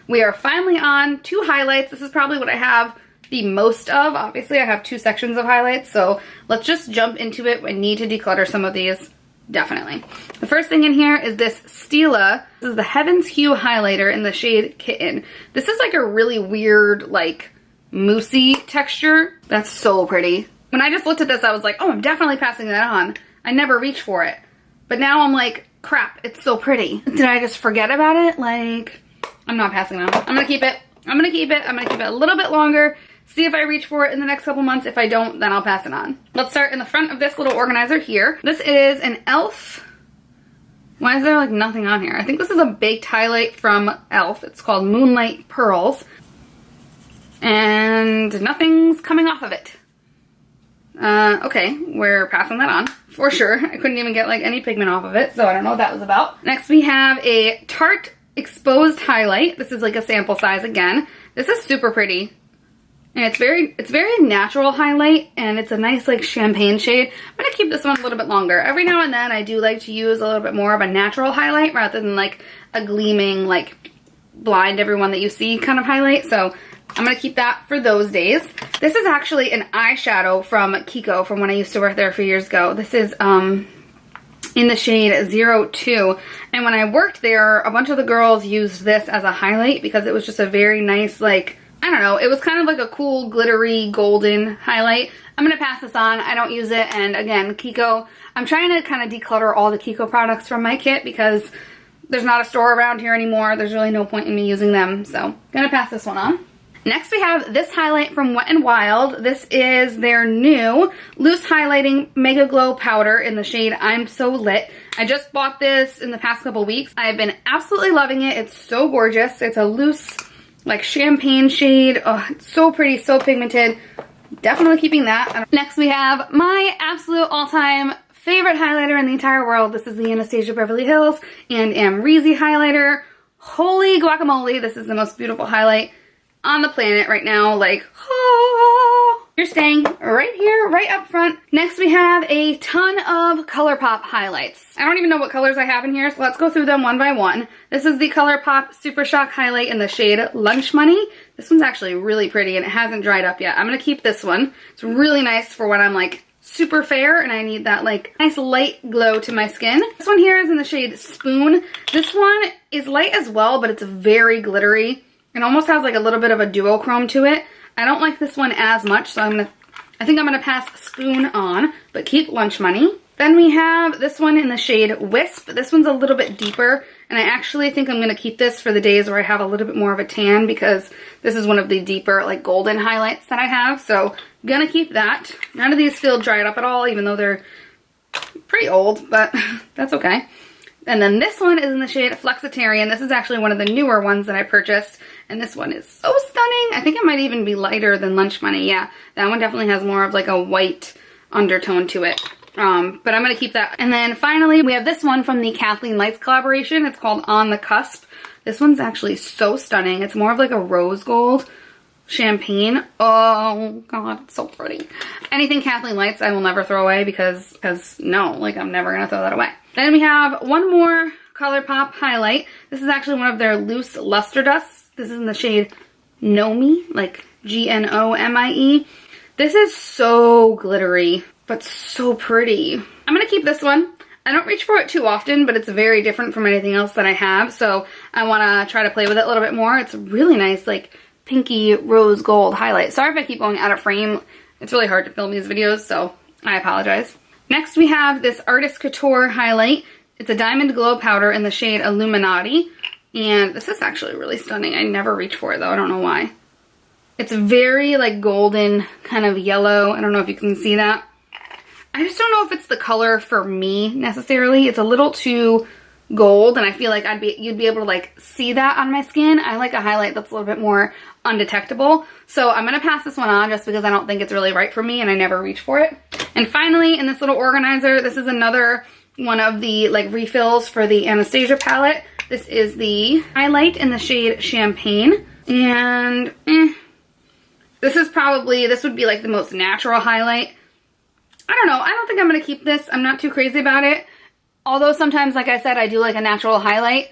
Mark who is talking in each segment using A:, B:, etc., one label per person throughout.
A: We are finally on to highlights. This is probably what I have the most of. Obviously, I have 2 sections of highlights, so let's just jump into it. I need to declutter some of these, definitely. The first thing in here is this Stila. This is the Heaven's Hue highlighter in the shade Kitten. This is like a really weird, like, moussey texture. That's so pretty. When I just looked at this, I was like, oh, I'm definitely passing that on. I never reach for it. But now I'm like, crap, it's so pretty. Did I just forget about it? Like, I'm not passing it on. I'm gonna keep it. I'm gonna keep it. I'm gonna keep it a little bit longer. See if I reach for it in the next couple months. If I don't, then I'll pass it on. Let's start in the front of this little organizer here. This is an e.l.f. Why is there like nothing on here? I think this is a baked highlight from e.l.f. It's called Moonlight Pearls. And nothing's coming off of it. Okay, we're passing that on for sure. I couldn't even get like any pigment off of it, so I don't know what that was about. Next we have a Tarte Exposed Highlight. This is like a sample size again. This is super pretty. And it's very natural highlight, and it's a nice like champagne shade. I'm gonna keep this one a little bit longer. Every now and then I do like to use a little bit more of a natural highlight rather than like a gleaming, like blind everyone that you see kind of highlight. So I'm gonna keep that for those days. This is actually an eyeshadow from Kiko from when I used to work there a few years ago. This is in the shade 02. And when I worked there, a bunch of the girls used this as a highlight because it was just a very nice, like, I don't know, it was kind of like a cool glittery golden highlight. I'm gonna pass this on. I don't use it. And again, Kiko, I'm trying to kind of declutter all the Kiko products from my kit because there's not a store around here anymore. There's really no point in me using them. So I'm gonna pass this one on. Next we have this highlight from Wet n Wild. This is their new Loose Highlighting Mega Glow Powder in the shade I'm So Lit. I just bought this in the past couple weeks. I've been absolutely loving it. It's so gorgeous. It's a loose, like, champagne shade. Oh, it's so pretty, so pigmented. Definitely keeping that. Next we have my absolute all-time favorite highlighter in the entire world. This is the Anastasia Beverly Hills and Amrezy highlighter. Holy guacamole, this is the most beautiful highlight on the planet right now. Like, oh, you're staying right here, right up front. Next we have a ton of ColourPop highlights. I don't even know what colors I have in here, so let's go through them one by one. This is the ColourPop Super Shock highlight in the shade Lunch Money. This one's actually really pretty and it hasn't dried up yet. I'm gonna keep this one. It's really nice for when I'm like super fair and I need that like nice light glow to my skin. This one here is in the shade Spoon. This one is light as well, but it's very glittery. It almost has like a little bit of a duochrome to it. I don't like this one as much, so I think I'm gonna pass Spoon on, but keep Lunch Money. Then we have this one in the shade Wisp. This one's a little bit deeper, and I actually think I'm gonna keep this for the days where I have a little bit more of a tan because this is one of the deeper like golden highlights that I have, so I'm gonna keep that. None of these feel dried up at all, even though they're pretty old, but that's okay. And then this one is in the shade Flexitarian. This is actually one of the newer ones that I purchased. And this one is so stunning. I think it might even be lighter than Lunch Money. Yeah, that one definitely has more of like a white undertone to it. But I'm going to keep that. And then finally, we have this one from the Kathleen Lights collaboration. It's called On the Cusp. This one's actually so stunning. It's more of like a rose gold champagne. Oh God, it's so pretty. Anything Kathleen Lights I will never throw away because no, like I'm never going to throw that away. Then we have one more ColourPop highlight. This is actually one of their loose luster dusts. This is in the shade Gnomie, like Gnomie. This is so glittery, but so pretty. I'm gonna keep this one. I don't reach for it too often, but it's very different from anything else that I have, so I wanna try to play with it a little bit more. It's a really nice, like, pinky rose gold highlight. Sorry if I keep going out of frame. It's really hard to film these videos, so I apologize. Next we have this Artist Couture highlight. It's a diamond glow powder in the shade Illuminati. And this is actually really stunning. I never reach for it though, I don't know why. It's very like golden, kind of yellow. I don't know if you can see that. I just don't know if it's the color for me necessarily. It's a little too gold and I feel like you'd be able to like see that on my skin. I like a highlight that's a little bit more undetectable. So I'm gonna pass this one on just because I don't think it's really right for me and I never reach for it. And finally, in this little organizer, this is another one of the like refills for the Anastasia palette. This is the highlight in the shade Champagne. And this would be like the most natural highlight. I don't know. I don't think I'm going to keep this. I'm not too crazy about it. Although sometimes, like I said, I do like a natural highlight.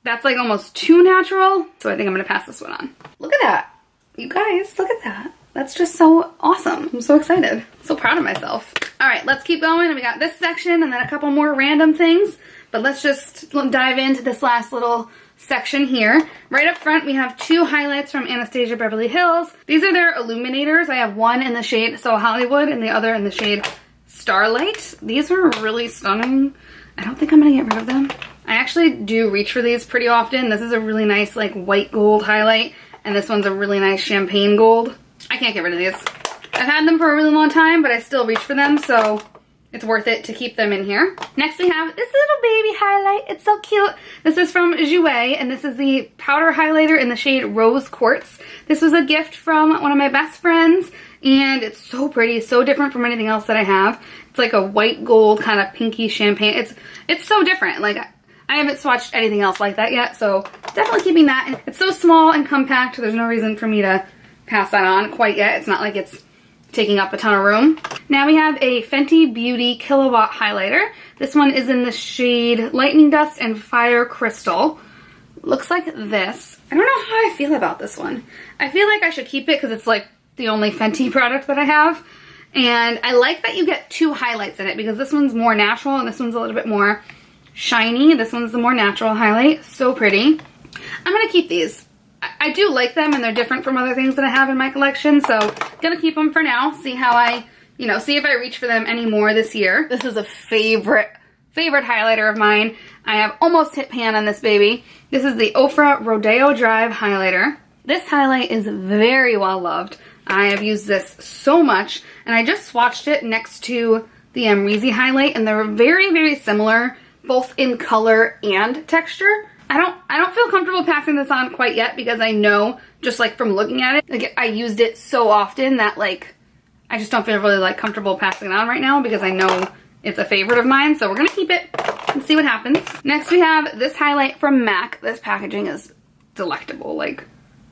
A: that's like almost too natural. So I think I'm gonna pass this one on. Look at that. You guys, look at that. That's just so awesome. I'm so excited. So proud of myself. All right, let's keep going. We got this section and then a couple more random things, but let's just dive into this last little section here. Right up front, we have 2 highlights from Anastasia Beverly Hills. These are their illuminators. I have one in the shade So Hollywood and the other in the shade Starlight. These are really stunning. I don't think I'm gonna get rid of them. I actually do reach for these pretty often. This is a really nice like white gold highlight, and this one's a really nice champagne gold. I can't get rid of these. I've had them for a really long time, but I still reach for them, so it's worth it to keep them in here. Next we have this little baby highlight. It's so cute. This is from Jouer, and this is the powder highlighter in the shade Rose Quartz. This was a gift from one of my best friends, and it's so pretty, so different from anything else that I have. It's like a white gold kind of pinky champagne. It's so different. Like, I haven't swatched anything else like that yet, so definitely keeping that. And it's so small and compact, there's no reason for me to pass that on quite yet. It's not like it's taking up a ton of room. Now we have a Fenty Beauty Kilowatt highlighter. This one is in the shade Lightning Dust and Fire Crystal. Looks like this. I don't know how I feel about this one. I feel like I should keep it because it's like the only Fenty product that I have. And I like that you get 2 highlights in it because this one's more natural and this one's a little bit more shiny. This one's the more natural highlight. So pretty. I'm gonna keep these. I do like them and they're different from other things that I have in my collection, so gonna keep them for now. See how I, see if I reach for them any more this year. This is a favorite highlighter of mine. I have almost hit pan on this baby. This is the Oprah Rodeo Drive highlighter. This highlight is very well loved. I have used this so much, and I just swatched it next to the Amrezy highlight, and they're very, very similar, both in color and texture. I don't feel comfortable passing this on quite yet because I know, just like from looking at it, like I used it so often that like I just don't feel really like comfortable passing it on right now because I know it's a favorite of mine. So we're gonna keep it and see what happens. Next we have this highlight from MAC. This packaging is delectable. Like,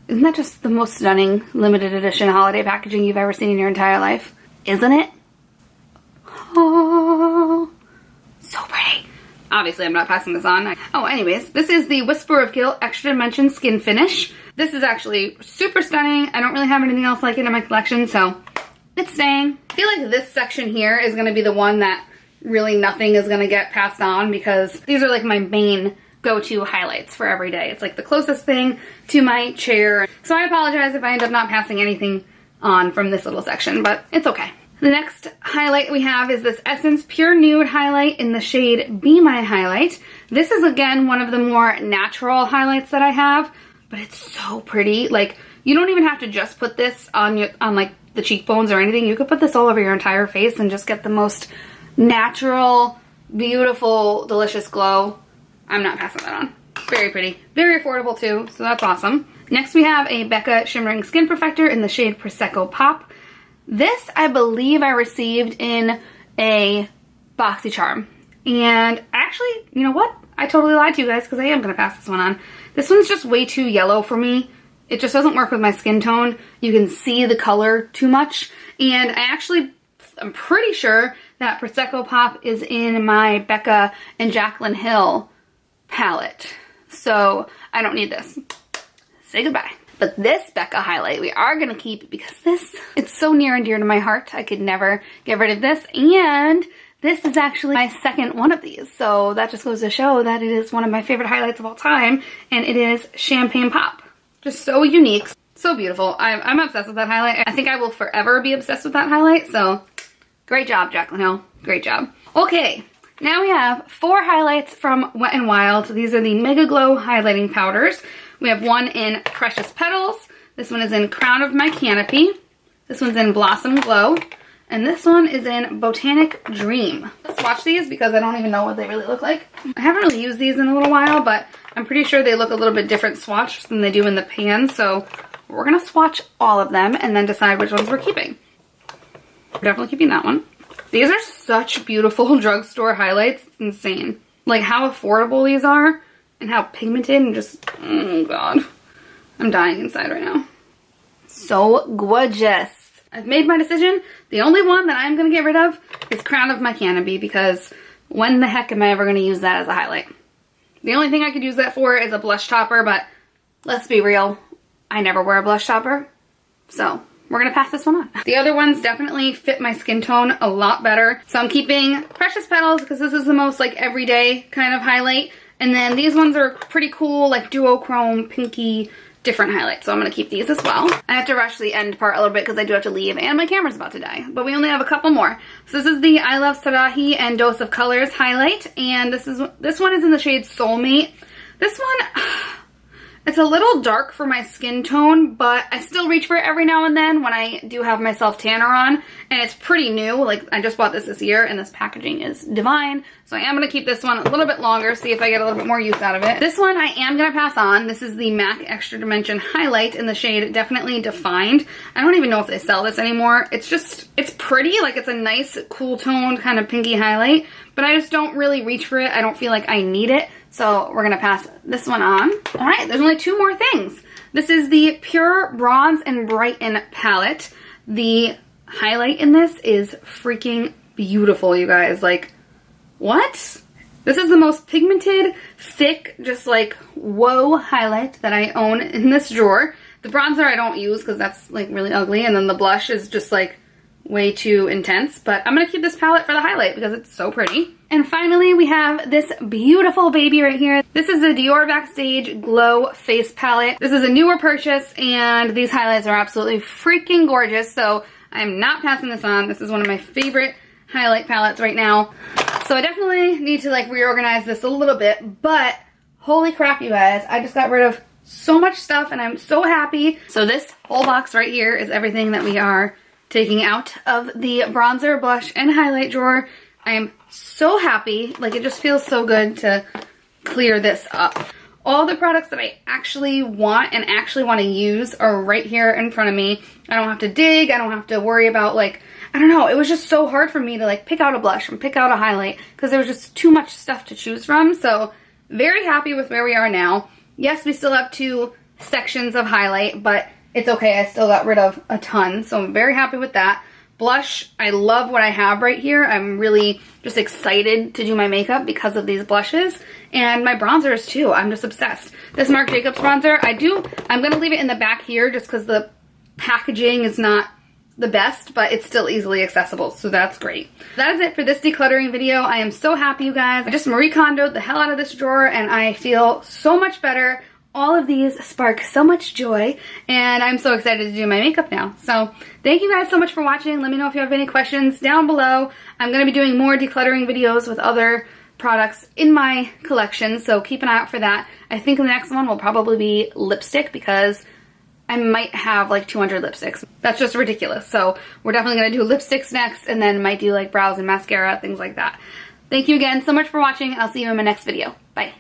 A: isn't that just the most stunning limited edition holiday packaging you've ever seen in your entire life? Isn't it? Oh, so pretty. Obviously, I'm not passing this on. Oh, anyways, this is the Whisper of Guilt Extra Dimension Skin Finish. This is actually super stunning. I don't really have anything else like it in my collection, so it's staying. I feel like this section here is going to be the one that really nothing is going to get passed on because these are like my main go-to highlights for every day. It's like the closest thing to my chair. So I apologize if I end up not passing anything on from this little section, but it's okay. The next highlight we have is this Essence Pure Nude highlight in the shade Be My Highlight. This is again one of the more natural highlights that I have, but it's so pretty. Like, you don't even have to just put this on like the cheekbones or anything. You could put this all over your entire face and just get the most natural, beautiful, delicious glow. I'm not passing that on. Very pretty. Very affordable too, so that's awesome. Next we have a Becca Shimmering Skin Perfector in the shade Prosecco Pop. This, I believe I received in a BoxyCharm. And actually, you know what? I totally lied to you guys because I am going to pass this one on. This one's just way too yellow for me. It just doesn't work with my skin tone. You can see the color too much. And I'm pretty sure that Prosecco Pop is in my Becca and Jaclyn Hill palette. So I don't need this. Say goodbye. But this Becca highlight we are going to keep because it's so near and dear to my heart. I could never get rid of this. And this is actually my second one of these. So that just goes to show that it is one of my favorite highlights of all time. And it is Champagne Pop. Just so unique. So beautiful. I'm obsessed with that highlight. I think I will forever be obsessed with that highlight. So great job, Jaclyn Hill. Great job. Okay. Now we have 4 highlights from Wet n Wild. These are the Mega Glow highlighting powders. We have one in Precious Petals. This one is in Crown of My Canopy. This one's in Blossom Glow. And this one is in Botanic Dream. Let's swatch these because I don't even know what they really look like. I haven't really used these in a little while, but I'm pretty sure they look a little bit different swatched than they do in the pan. So we're going to swatch all of them and then decide which ones we're keeping. We're definitely keeping that one. These are such beautiful drugstore highlights. It's insane. Like how affordable these are and how pigmented and just, oh god. I'm dying inside right now. So gorgeous. I've made my decision. The only one that I'm going to get rid of is Crown of My Canopy because when the heck am I ever going to use that as a highlight? The only thing I could use that for is a blush topper, but let's be real, I never wear a blush topper, so we're gonna pass this one on. The other ones definitely fit my skin tone a lot better. So I'm keeping Precious Petals because this is the most like everyday kind of highlight. And then these ones are pretty cool, like duochrome, pinky, different highlights. So I'm gonna keep these as well. I have to rush the end part a little bit because I do have to leave and my camera's about to die. But we only have a couple more. So this is the I Love Sarahi and Dose of Colors highlight. And this one is in the shade Soulmate. This one, it's a little dark for my skin tone, but I still reach for it every now and then when I do have my self tanner on. And it's pretty new, like I just bought this year and this packaging is divine. So I am gonna keep this one a little bit longer, see if I get a little bit more use out of it. This one I am gonna pass on. This is the MAC Extra Dimension highlight in the shade Definitely Defined. I don't even know if they sell this anymore. It's pretty, like it's a nice cool toned kind of pinky highlight, but I just don't really reach for it. I don't feel like I need it. So we're gonna pass this one on. All right, there's only two more things. This is the Pure Bronze and Brighten palette. The highlight in this is freaking beautiful, you guys. Like, what? This is the most pigmented, thick, just like, whoa highlight that I own in this drawer. The bronzer I don't use because that's like really ugly, and then the blush is just like way too intense, but I'm gonna keep this palette for the highlight because it's so pretty. And finally, we have this beautiful baby right here. This is the Dior Backstage Glow Face Palette. This is a newer purchase, and these highlights are absolutely freaking gorgeous, so I'm not passing this on. This is one of my favorite highlight palettes right now. So I definitely need to like reorganize this a little bit, but holy crap, you guys, I just got rid of so much stuff and I'm so happy. So this whole box right here is everything that we are taking out of the bronzer, blush, and highlight drawer. I am so happy. Like, it just feels so good to clear this up. All the products that I actually want and actually want to use are right here in front of me. I don't have to dig. I don't have to worry about, like, I don't know. It was just so hard for me to like pick out a blush and pick out a highlight because there was just too much stuff to choose from. So very happy with where we are now. Yes, we still have 2 sections of highlight, but it's okay. I still got rid of a ton. So I'm very happy with that. Blush, I love what I have right here. I'm really just excited to do my makeup because of these blushes. And my bronzers too. I'm just obsessed. This Marc Jacobs bronzer, I'm going to leave it in the back here just because the packaging is not the best, but it's still easily accessible, so that's great. That is it for this decluttering video. I am so happy, you guys. I just Marie Kondo'd the hell out of this drawer and I feel so much better. All of these spark so much joy, and I'm so excited to do my makeup now. So thank you guys so much for watching. Let me know if you have any questions down below. I'm going to be doing more decluttering videos with other products in my collection, so keep an eye out for that. I think the next one will probably be lipstick because I might have like 200 lipsticks. That's just ridiculous. So we're definitely going to do lipsticks next, and then might do like brows and mascara, things like that. Thank you again so much for watching. I'll see you in my next video. Bye.